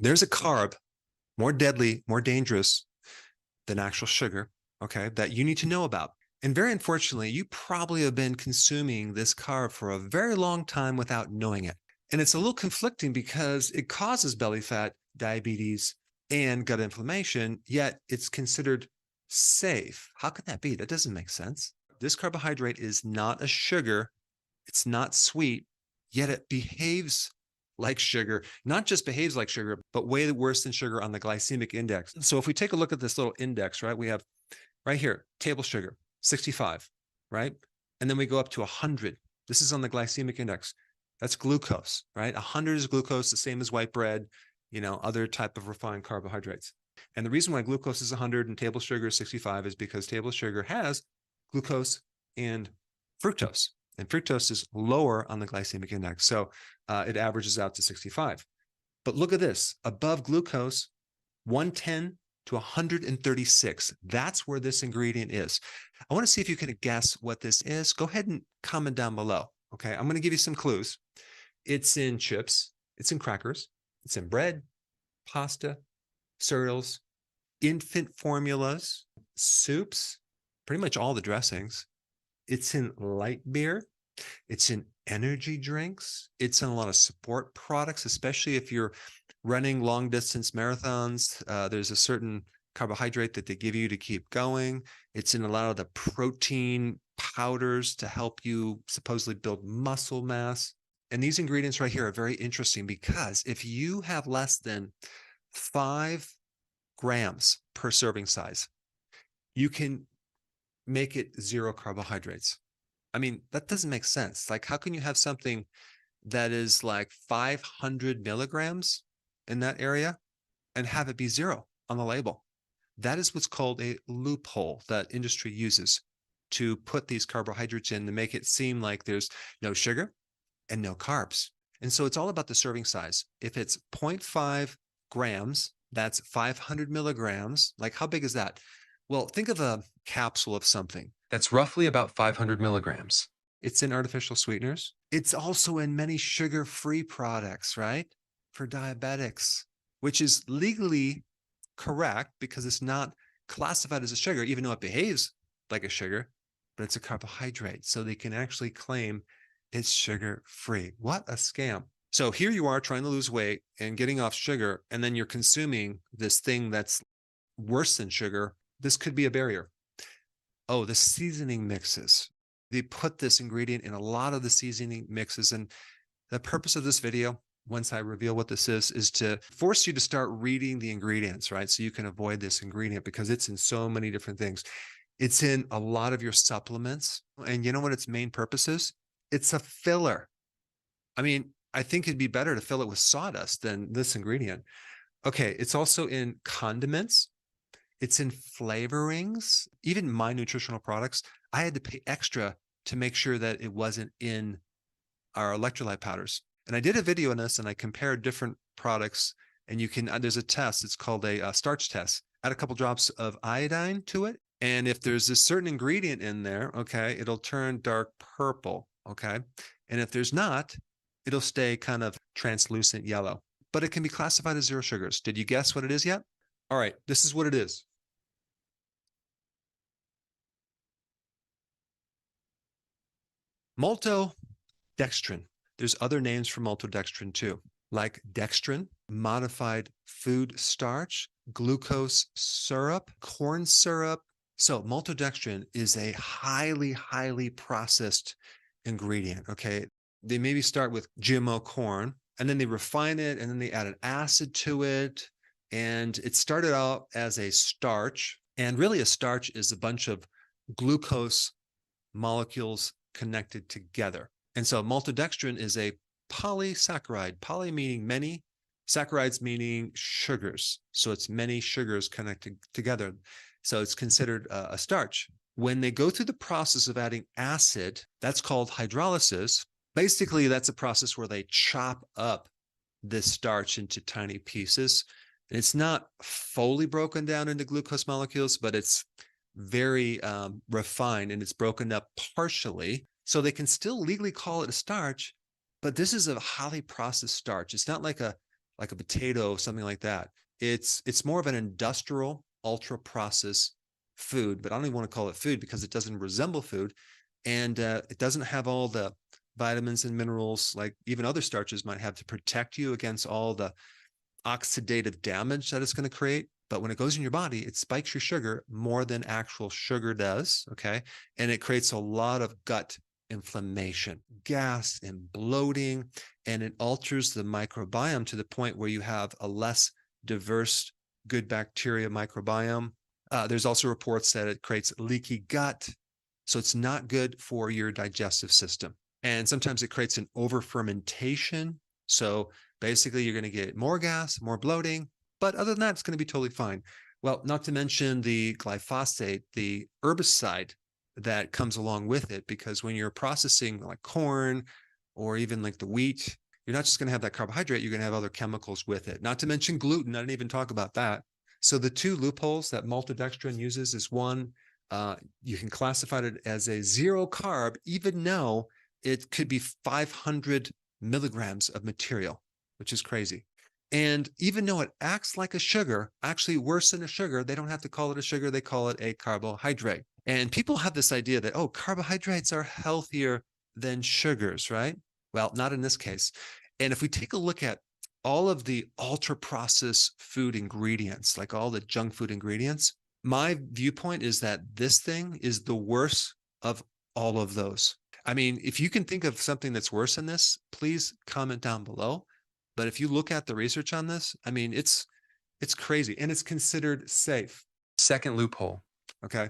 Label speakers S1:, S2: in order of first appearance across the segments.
S1: There's a carb more deadly, more dangerous than actual sugar, okay, that you need to know about. And very unfortunately, you probably have been consuming this carb for a very long time without knowing it. And it's a little conflicting because it causes belly fat, diabetes, and gut inflammation, yet it's considered safe. How can that be? That doesn't make sense. This carbohydrate is not a sugar. It's not sweet, yet it behaves like sugar, not just behaves like sugar, but way worse than sugar on the glycemic index. So if we take a look at this little index, right, we have right here, table sugar, 65, right? And then we go up to 100. This is on the glycemic index. That's glucose, right? 100 is glucose, the same as white bread, other type of refined carbohydrates. And the reason why glucose is 100 and table sugar is 65 is because table sugar has glucose and fructose. And fructose is lower on the glycemic index. So it averages out to 65. But look at this, above glucose, 110 to 136. That's where this ingredient is. I want to see if you can guess what this is. Go ahead and comment down below. Okay, I'm going to give you some clues. It's in chips, it's in crackers, it's in bread, pasta, cereals, infant formulas, soups, pretty much all the dressings. It's in light beer. It's in energy drinks. It's in a lot of support products, especially if you're running long distance marathons. There's a certain carbohydrate that they give you to keep going. It's in a lot of the protein powders to help you supposedly build muscle mass. And these ingredients right here are very interesting because if you have less than 5 grams per serving size, you can make it 0 carbohydrates. I mean, that doesn't make sense. Like, how can you have something that is like 500 milligrams in that area and have it be 0 on the label? That is what's called a loophole that industry uses to put these carbohydrates in to make it seem like there's no sugar and no carbs. And so it's all about the serving size. If it's 0.5 grams, that's 500 milligrams. Like, how big is that? Well, think of a capsule of something that's roughly about 500 milligrams. It's in artificial sweeteners. It's also in many sugar-free products, right? For diabetics, which is legally correct because it's not classified as a sugar, even though it behaves like a sugar, but it's a carbohydrate. So they can actually claim it's sugar-free. What a scam. So here you are trying to lose weight and getting off sugar, and then you're consuming this thing that's worse than sugar. This could be a barrier. Oh, the seasoning mixes. They put this ingredient in a lot of the seasoning mixes. And the purpose of this video, once I reveal what this is to force you to start reading the ingredients, right? So you can avoid this ingredient because it's in so many different things. It's in a lot of your supplements. And you know what its main purpose is? It's a filler. I mean, I think it'd be better to fill it with sawdust than this ingredient. Okay, it's also in condiments. It's in flavorings, even my nutritional products. I had to pay extra to make sure that it wasn't in our electrolyte powders. And I did a video on this and I compared different products, and you can, there's a test, it's called a starch test. Add a couple drops of iodine to it. And if there's a certain ingredient in there, okay, it'll turn dark purple, okay? And if there's not, it'll stay kind of translucent yellow, but it can be classified as 0 sugars. Did you guess what it is yet? All right, this is what it is. Maltodextrin. There's other names for maltodextrin too, like dextrin, modified food starch, glucose syrup, corn syrup. So maltodextrin is a highly, highly processed ingredient, okay? They maybe start with GMO corn, and then they refine it, and then they add an acid to it. And it started out as a starch. And really a starch is a bunch of glucose molecules connected together. And so maltodextrin is a polysaccharide, poly meaning many, saccharides meaning sugars. So it's many sugars connected together. So it's considered a starch. When they go through the process of adding acid, that's called hydrolysis. Basically, that's a process where they chop up this starch into tiny pieces. And it's not fully broken down into glucose molecules, but it's very refined, and it's broken up partially. So they can still legally call it a starch, but this is a highly processed starch. It's not like a like a potato, something like that. It's more of an industrial, ultra-processed food, but I don't even want to call it food because it doesn't resemble food. And it doesn't have all the vitamins and minerals like even other starches might have to protect you against all the oxidative damage that it's going to create. But when it goes in your body, it spikes your sugar more than actual sugar does, okay? And it creates a lot of gut inflammation, gas, and bloating, and it alters the microbiome to the point where you have a less diverse good bacteria microbiome. There's also reports that it creates leaky gut, so it's not good for your digestive system. And sometimes it creates an over-fermentation, so basically you're going to get more gas, more bloating, but other than that, it's going to be totally fine. Well, not to mention the glyphosate, the herbicide that comes along with it, because when you're processing like corn or even like the wheat, you're not just going to have that carbohydrate, you're going to have other chemicals with it. Not to mention gluten. I didn't even talk about that. So the two loopholes that Maltodextrin uses is one, you can classify it as a zero carb, even though it could be 500 milligrams of material, which is crazy. And even though it acts like a sugar, actually worse than a sugar, they don't have to call it a sugar, they call it a carbohydrate. And people have this idea that, oh, carbohydrates are healthier than sugars, right? Well, not in this case. And if we take a look at all of the ultra-processed food ingredients, like all the junk food ingredients, my viewpoint is that this thing is the worst of all of those. I mean, if you can think of something that's worse than this, please comment down below. But if you look at the research on this, I mean, it's crazy, and it's considered safe. Second loophole, okay?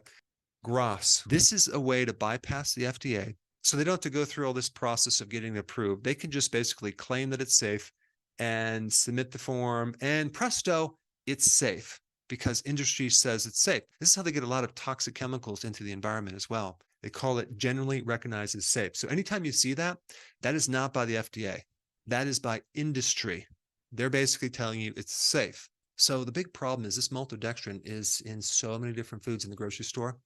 S1: GRAS. This is a way to bypass the FDA, so they don't have to go through all this process of getting it approved. They can just basically claim that it's safe and submit the form, and presto, it's safe because industry says it's safe. This is how they get a lot of toxic chemicals into the environment as well. They call it generally recognized as safe. So anytime you see that, that is not by the FDA. That is by industry. They're basically telling you it's safe. So the big problem is this maltodextrin is in so many different foods in the grocery store.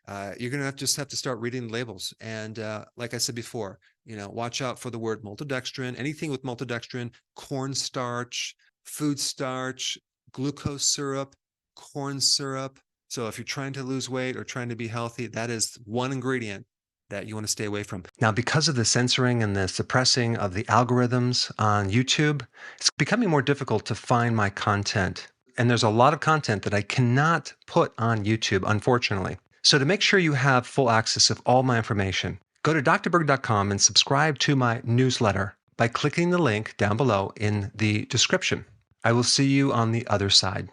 S1: You're going to just have to start reading the labels. And like I said before, watch out for the word maltodextrin. Anything with maltodextrin, cornstarch, food starch, glucose syrup, corn syrup. So if you're trying to lose weight or trying to be healthy, that is one ingredient that you want to stay away from. Now, because of the censoring and the suppressing of the algorithms on YouTube, it's becoming more difficult to find my content. And there's a lot of content that I cannot put on YouTube, unfortunately. So to make sure you have full access of all my information, go to drberg.com and subscribe to my newsletter by clicking the link down below in the description. I will see you on the other side.